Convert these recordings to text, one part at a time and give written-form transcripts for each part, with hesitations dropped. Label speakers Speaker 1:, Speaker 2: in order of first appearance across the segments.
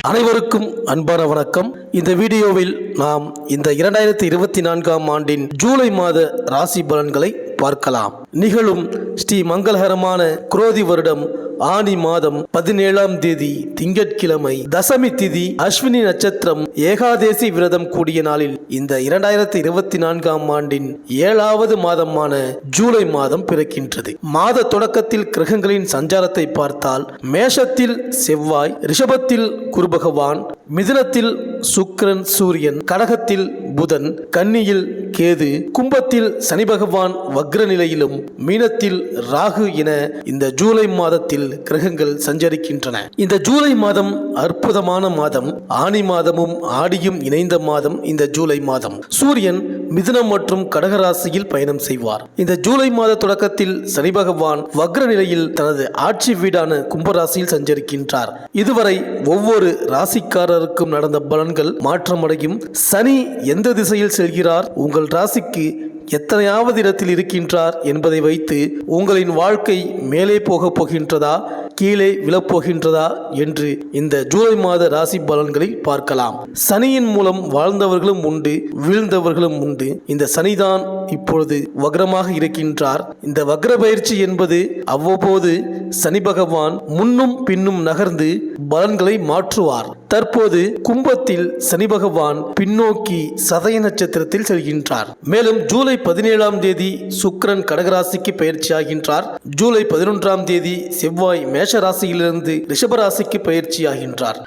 Speaker 1: அனைவருக்கும் அன்பான வணக்கம். இந்த வீடியோவில் நாம் இந்த 2024ஆம் ஆண்டின் ஜூலை மாத ராசி பலன்களை பார்க்கலாம். நிகழும் ஸ்ரீ மங்களகரமான குரோதி வருடம் ஆனி மாதம் 17ஆம் தேதி திங்கட்கிழமை தசமி திதி அஸ்வினி நட்சத்திரம் ஏகாதேசி விரதம் கூடிய நாளில் இந்த 2024ஆம் ஆண்டின் 7வது மாதமான ஜூலை மாதம் பிறக்கின்றது. மாத தொடக்கத்தில் கிரகங்களின் சஞ்சாரத்தை பார்த்தால் மேஷத்தில் செவ்வாய், ரிஷபத்தில் குரு பகவான், மிதுனத்தில் சுக்கிரன் சூரியன், கடகத்தில் புதன், கன்னியில் கேது, கும்பத்தில் சனி பகவான் வக்ர நிலையிலும், மீனத்தில் ராகு என இந்த ஜூலை மாதத்தில் கிரகங்கள் சஞ்சரிக்கின்றன. இந்த ஜூலை மாதம் அற்புதமான மாதம். ஆனி மாதமும் ஆடியும் இணைந்த மாதம் இந்த ஜூலை மாதம். சூரியன் மிதுனம் மற்றும் கடகராசியில் பயணம் செய்வார். இந்த ஜூலை மாத தொடக்கத்தில் சனி பகவான் வக்ர நிலையில் தனது ஆட்சி வீடான கும்பராசியில் சஞ்சரிக்கின்றார். இதுவரை ஒவ்வொரு ராசிக்காரருக்கும் நடந்த பலன்கள் மாற்றமடையும். சனி எந்த திசையில் செல்கிறார், உங்கள் ராசிக்கு எத்தனையாவது இடத்தில் இருக்கின்றார் என்பதை வைத்து உங்களின் வாழ்க்கை மேலே போகப் போகின்றதா, கீழே விழப்போகின்றதா என்று இந்த ஜூலை மாத ராசி பலன்களை பார்க்கலாம். சனியின் மூலம் வாழ்ந்தவர்களும் உண்டு, வீழ்ந்தவர்களும் உண்டு. இந்த சனிதான் இப்பொழுது வக்ரமாக இருக்கின்றார். இந்த வக்ர பயிற்சி என்பது அவ்வப்போது சனி பகவான் முன்னும் பின்னும் நகர்ந்து பலன்களை மாற்றுவார். தற்போது கும்பத்தில் சனி பகவான் பின்னோக்கி சதய நட்சத்திரத்தில் செல்கின்றார். மேலும் ஜூலை 17ஆம் தேதி சுக்கிரன் கடகராசிக்கு பயிற்சி ஆகின்றார். ஜூலை 11ஆம் தேதி செவ்வாய் மேஷ ராசியிலிருந்து ரிஷப ராசிக்கு பயிற்சி ஆகின்றார்.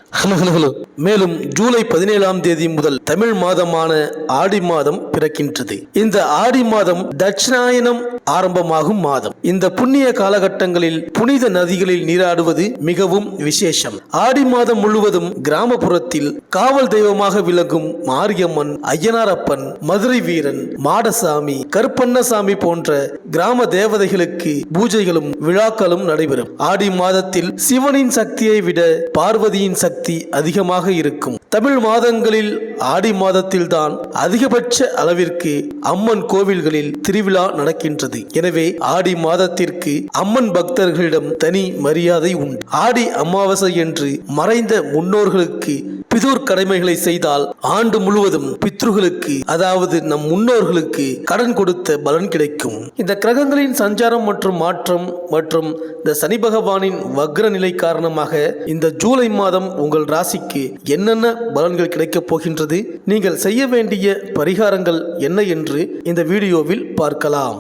Speaker 1: மேலும் ஜூலை 17ஆம் தேதி முதல் தமிழ் மாதமான ஆடி மாதம் பிறக்கின்றது. இந்த ஆடி மாதம் தட்சிணாயனம் ஆரம்பமாகும் மாதம். இந்த புண்ணிய காலகட்டங்களில் புனித நதிகளில் நீராடுவது மிகவும் விசேஷம். ஆடி மாதம் முழுவதும் கிராமப்புறத்தில் காவல் தெய்வமாக விளங்கும் மாரியம்மன், ஐயனாரப்பன், மதுரை வீரன், மாடசாமி, கருப்பண்ணசாமி போன்ற கிராம தேவதைகளுக்கு பூஜைகளும் விழாக்களும் நடைபெறும். ஆடி மாதத்தில் சிவனின் சக்தியை விட பார்வதியின் சக்தி அதிகமாக இருக்கும். தமிழ் மாதங்களில் ஆடி மாதத்தில் தான் அதிகபட்ச அளவிற்கு அம்மன் கோவில்களில் திருவிழா நடக்கின்றது. எனவே ஆடி மாதத்திற்கு அம்மன் பக்தர்களிடம் தனி மரியாதை உண்டு. ஆடி அமாவாசை என்று மறைந்த முன்னோர்களுக்கு பிதுர் கடமைகளை செய்தால் ஆண்டு முழுவதும் பித்ருகளுக்கு, அதாவது நம் முன்னோர்களுக்கு கடன் கொடுத்த பலன் கிடைக்கும். இந்த கிரகங்களின் சஞ்சாரம் மற்றும் மாற்றம் மற்றும் இந்த சனி பகவானின் வக்ர நிலை காரணமாக இந்த ஜூலை மாதம் உங்கள் ராசிக்கு என்னென்ன பலன்கள் கிடைக்கப் போகின்றது, நீங்கள் செய்ய வேண்டிய பரிகாரங்கள் என்ன என்று இந்த வீடியோவில் பார்க்கலாம்.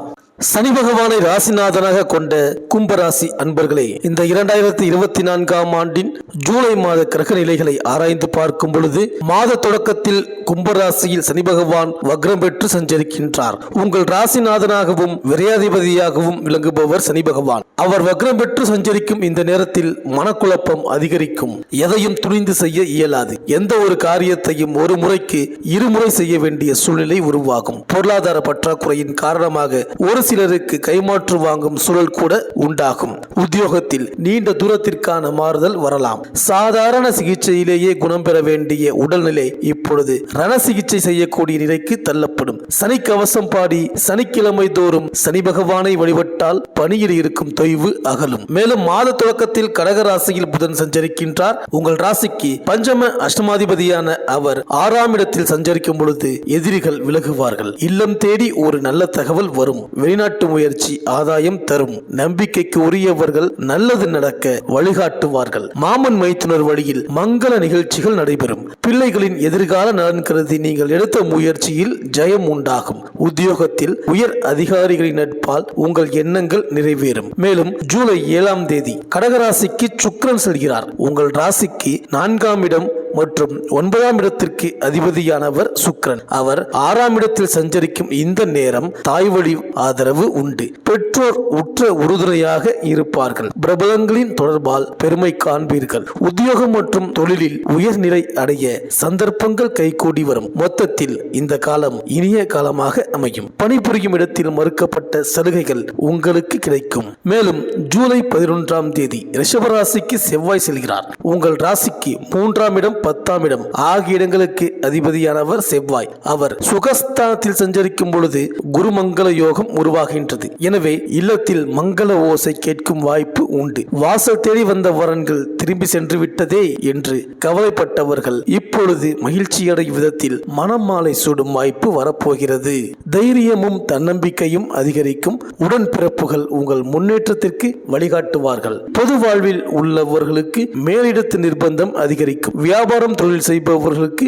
Speaker 1: சனி பகவானை ராசிநாதனாக கொண்ட கும்பராசி அன்பர்களே, இந்த 2024ஆம் ஆண்டின் ஜூலை மாத கிரக நிலைகளை ஆராய்ந்து பார்க்கும் பொழுது மாத தொடக்கத்தில் கும்பராசியில் சனி பகவான் வக்ரம் பெற்று சஞ்சரிக்கின்றார். உங்கள் ராசிநாதனாகவும் விரையாதிபதியாகவும் விளங்குபவர் சனி பகவான். அவர் வக்ரம் பெற்று சஞ்சரிக்கும் இந்த நேரத்தில் மனக்குழப்பம் அதிகரிக்கும். எதையும் துணிந்து செய்ய இயலாது. எந்த ஒரு காரியத்தையும் ஒரு முறைக்கு இருமுறை செய்ய வேண்டிய சூழ்நிலை உருவாகும். பொருளாதார பற்றாக்குறையின் காரணமாக ஒரு சிலருக்கு கைமாற்று வாங்கும் சூழல் கூட உண்டாகும். உத்தியோகத்தில் நீண்ட தூரத்திற்கான மாறுதல் வரலாம். சாதாரண சிகிச்சையிலேயே குணம் பெற வேண்டிய உடல்நிலை இப்பொழுது ரண சிகிச்சை செய்யக்கூடிய நிலைக்கு தள்ளப்படும். சனி கவசம் பாடி சனிக்கிழமை தோறும் சனி பகவானை வழிபட்டால் பணியில் இருக்கும் தொய்வு அகலும். மேலும் மாத தொடக்கத்தில் கடகராசியில் புதன் சஞ்சரிக்கின்றார். உங்கள் ராசிக்கு பஞ்சம அஷ்டமாதிபதியான அவர் 6ஆம் இடத்தில் சஞ்சரிக்கும் பொழுது எதிரிகள் விலகுவார்கள். இல்லம் தேடி ஒரு நல்ல தகவல் வரும். வெளிநாட்டு முயற்சி ஆதாயம் தரும். நம்பிக்கைக்கு உரியவர்கள் நல்லது நடக்க வழிகாட்டுவார்கள். மாமன் மைத்துனர் வழியில் மங்கள நிகழ்ச்சிகள் நடைபெறும். பிள்ளைகளின் எதிர்கால நலன் கருதி நீங்கள் எடுத்த முயற்சியில் ஜெயம் உண்டாகும். உத்தியோகத்தில் உயர் அதிகாரிகளின் நட்பால் உங்கள் எண்ணங்கள் நிறைவேறும். மேலும் ஜூலை 7ஆம் தேதி கடகராசிக்கு சுக்கிரன் செல்கிறார். உங்கள் ராசிக்கு 4ஆம் இடம் மற்றும் 9ஆம் இடத்திற்கு அதிபதியானவர் சுக்கிரன். அவர் 6ஆம் இடத்தில் சஞ்சரிக்கும் இந்த நேரம் தாய் வழி ஆதரவு உண்டு. பெற்றோர் உற்ற உறுதுணையாக இருப்பார்கள். பிரபலங்களின் தொடர்பால் பெருமை காண்பீர்கள். உத்தியோகம் மற்றும் தொழிலில் உயர்நிலை அடைய சந்தர்ப்பங்கள் கைகூடி வரும். மொத்தத்தில் இந்த காலம் இனிய காலமாக அமையும். பணிபுரியும் இடத்தில் மறுக்கப்பட்ட சலுகைகள் உங்களுக்கு கிடைக்கும். மேலும் ஜூலை 11ஆம் தேதி ரிஷபராசிக்கு செவ்வாய் செல்கிறார். உங்கள் ராசிக்கு 3ஆம் இடம் 10ஆம் இடம் ஆகிய இடங்களுக்கு அதிபதியானவர் செவ்வாய். அவர் சுகஸ்தானத்தில் சஞ்சரிக்கும் பொழுது குருமங்கள யோகம் உருவாகின்றது. எனவே இல்லத்தில் மங்கள ஓசை கேட்கும் வாய்ப்பு உண்டு. வாசல் தேடி வந்த வரன்கள் திரும்பி சென்று விட்டதே என்று கவலைப்பட்டவர்கள் இப்பொழுது மகிழ்ச்சியடையும் விதத்தில் மணமாலை சூடும் வாய்ப்பு வரப்போகிறது. தைரியமும் தன்னம்பிக்கையும் அதிகரிக்கும். உடன்பிறப்புகள் உங்கள் முன்னேற்றத்திற்கு வழிகாட்டுவார்கள். பொது வாழ்வில் உள்ளவர்களுக்கு மேலிடத்து நிர்பந்தம் அதிகரிக்கும். வியாபாரம் தொழில் செய்பவர்களுக்கு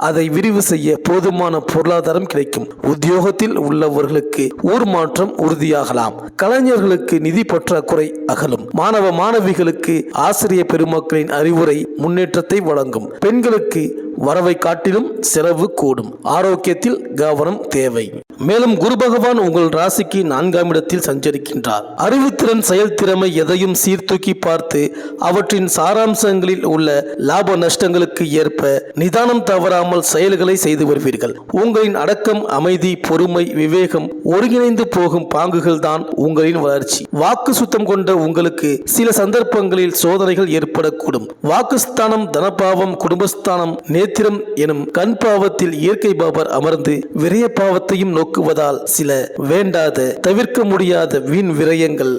Speaker 1: அதை விரிவு செய்ய போதுமான பொருளாதாரம் கிடைக்கும். உத்தியோகத்தில் உள்ளவர்களுக்கு ஊர் மாற்றம் உறுதியாகலாம். கலைஞர்களுக்கு நிதி பற்றாக்குறை அகலும். மாணவ மாணவிகளுக்கு ஆசிரிய பெருமக்களின் அறிவுரை முன்னேற்றத்தை வழங்கும். பெண்களுக்கு வரவை காட்டிலும் செலவு கூடும். ஆரோக்கியத்தில் கவனம் தேவை. மேலும் குரு பகவான் உங்கள் ராசிக்கு 4ஆம் இடத்தில் சஞ்சரிக்கின்றார். அறிவுத்திறன் செயல்திறமை எதையும் சீர்தூக்கி பார்த்து அவற்றின் சாராம்சங்களில் உள்ள லாப நஷ்டங்களுக்கு ஏற்ப நிதானம் தவறாமல் செயல்களை செய்து வருவீர்கள். உங்களின் அடக்கம், அமைதி, பொறுமை, விவேகம் ஒருங்கிணைந்து போகும் பாங்குகள் தான் உங்களின் வளர்ச்சி. வாக்கு சுத்தம் கொண்ட உங்களுக்கு சில சந்தர்ப்பங்களில் சோதனைகள் ஏற்படக்கூடும். வாக்குஸ்தானம் தனபாவம், குடும்பஸ்தானம் நேத்திரம் எனும் கண் பாவத்தில் இயற்கை பாபர் அமர்ந்து விரய பாவத்தையும் நோக்குவதால் சில வேண்டாத தவிர்க்க முடியாத வீண் விரயங்கள்,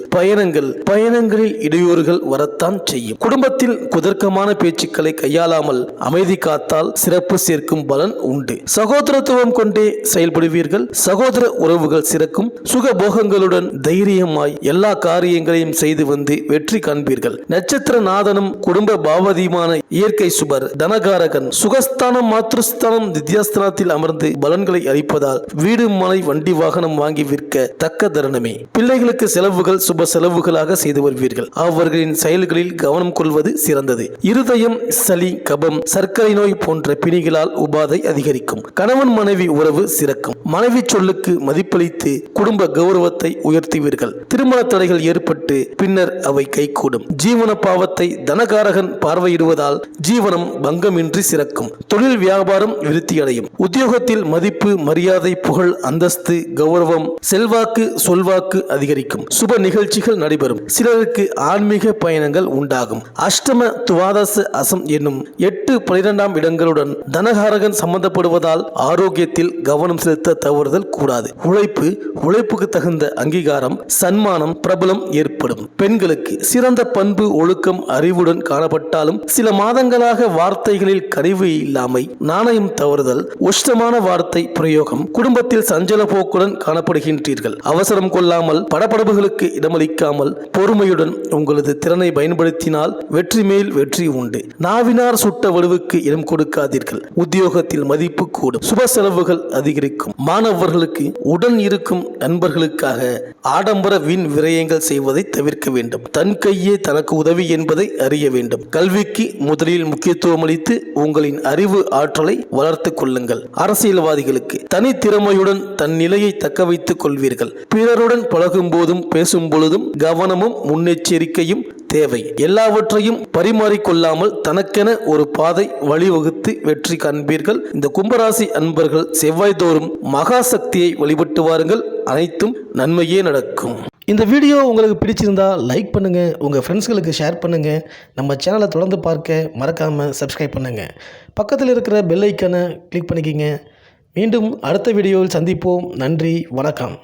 Speaker 1: பயணங்களில் இடையூறுகள் வரத்தான் செய்யும். குடும்பத்தில் குதர்க்கமான பேச்சுக்களை கையாளாமல் அமைதி காத்தால் சிறப்பு சேர்க்கும் பலன் உண்டு. சகோதரத்துவம் கொண்டே செயல்படுவீர்கள். சகோதர உறவுகள் சிறக்கும். சுகபோகங்களுடன் தைரியமாய் எல்லா காரியங்களையும் செய்து வந்து வெற்றி காண்பீர்கள். நட்சத்திர நாதனும் குடும்ப பாவதியுமான இயற்கை சுபர் தனகாரகன் சுகஸ்தானம் மாத்ருஸ்தானம் தித்யாஸ்தானத்தில் அமர்ந்து பலன்களை அளிப்பதால் வீடு, மனை, வண்டி, வாகனம் வாங்கி விற்க தக்க தருணமே. பிள்ளைகளுக்கு செலவுகள் சுப செலவுகளாக செய்து வருவீர்கள். அவர்களின் செயல்களில் கவனம் கொள்வது சிறந்தது. இருதயம், சளி, கபம், சர்க்கரை நோய் போன்ற பிணிகளால் உபாதை அதிகரிக்கும். கணவன் மனைவி உறவு சிறக்கும். மனைவி சொல்லுக்கு மதிப்பளித்து குடும்ப கௌரவத்தை உயர்த்துவீர்கள். திருமண தடைகள் ஏற்பட்டு பின்னர் அவை கைகூடும். ஜீவன பாவத்தை தனகாரகன் பார்வையிடுவதால் ஜீவனம் பங்கமின்றி சிறக்கும். தொழில் வியாபாரம் விருத்தியடையும். உத்தியோகத்தில் மதிப்பு, மரியாதை, புகழ், அந்தஸ்து, கௌரவம், செல்வாக்கு, சொல்வாக்கு அதிகரிக்கும். சுப நிகழ்ச்சிகள் நடைபெறும். சிலருக்கு ஆன்மீக பயணங்கள் உண்டாகும். அஷ்டம துவாதச அசம் என்னும் 8, 12ஆம் இடங்களுடன் தனகாரகன் சம்பந்தப்படுவதால் ஆரோக்கியத்தில் கவனம் செலுத்த தவறுதல் கூடாது. உழைப்புக்கு தகுந்த அங்கீகாரம், சன்மானம், பிரபலம் ஏற்படும். பெண்களுக்கு சிறந்த பண்பு, ஒழுக்கம், அறிவுடன் காணப்பட்டாலும் சில மாதங்களாக வார்த்தைகளில் கனிவு இல்லாமை, நாணயம் தவறுதல், உஷ்டமான வார்த்தை பிரயோகம், குடும்பத்தில் சஞ்சல போக்குடன் காணப்படுகின்றீர்கள். அவசரம் கொள்ளாமல் படபடப்புகளுக்கு இடமளிக்காமல் பொறுமையுடன் உங்களது திறனை பயன்படுத்தினால் வெற்றி மேல் வெற்றி உண்டு. நாவினார் சுட்ட வலுவுக்கு இடம் கொடுக்காதீர்கள். உத்தியோகத்தில் மதிப்பு கூடும். சுப செலவுகள் அதிகரிக்கும். மாணவர்களுக்கு உடன் இருக்கும் நண்பர்களுக்காக ஆடம்பர வீண் விரயங்கள் செய்வதை தவிர்க்க வேண்டும். தன் கையே தனக்கு உதவி என்பதை அறிய வேண்டும். கல்விக்கு முதலில் முக்கியத்துவம் அளித்து உங்களின் அறிவு ஆற்றலை வளர்த்துக் கொள்ளுங்கள். அரசியல்வாதிகளுக்கு தனி திறமையுடன் தன் நிலையை தக்க வைத்துக் கொள்வீர்கள். பிறருடன் பழகும் போதும் பேசும் பொழுதும் கவனமும் முன்னெச்சரிக்கையும் தேவை. எல்லாவற்றையும் பரிமாறிக்கொள்ளாமல் தனக்கென ஒரு பாதை வழிவகுத்து வெற்றி காண்பீர்கள். இந்த கும்பராசி அன்பர்கள் செவ்வாய் தோறும் மகா சக்தியை வழிபட்டு வாருங்கள். அனைத்தும் நன்மையே நடக்கும். இந்த வீடியோ உங்களுக்கு பிடிச்சிருந்தா லைக் பண்ணுங்கள், உங்கள் ஃப்ரெண்ட்ஸ்களுக்கு ஷேர் பண்ணுங்கள். நம்ம சேனலை தொடர்ந்து பார்க்க மறக்காமல் சப்ஸ்கிரைப் பண்ணுங்கள். பக்கத்தில் இருக்கிற பெல் ஐக்கனை கிளிக் பண்ணிக்கிங்க. மீண்டும் அடுத்த வீடியோவில் சந்திப்போம். நன்றி, வணக்கம்.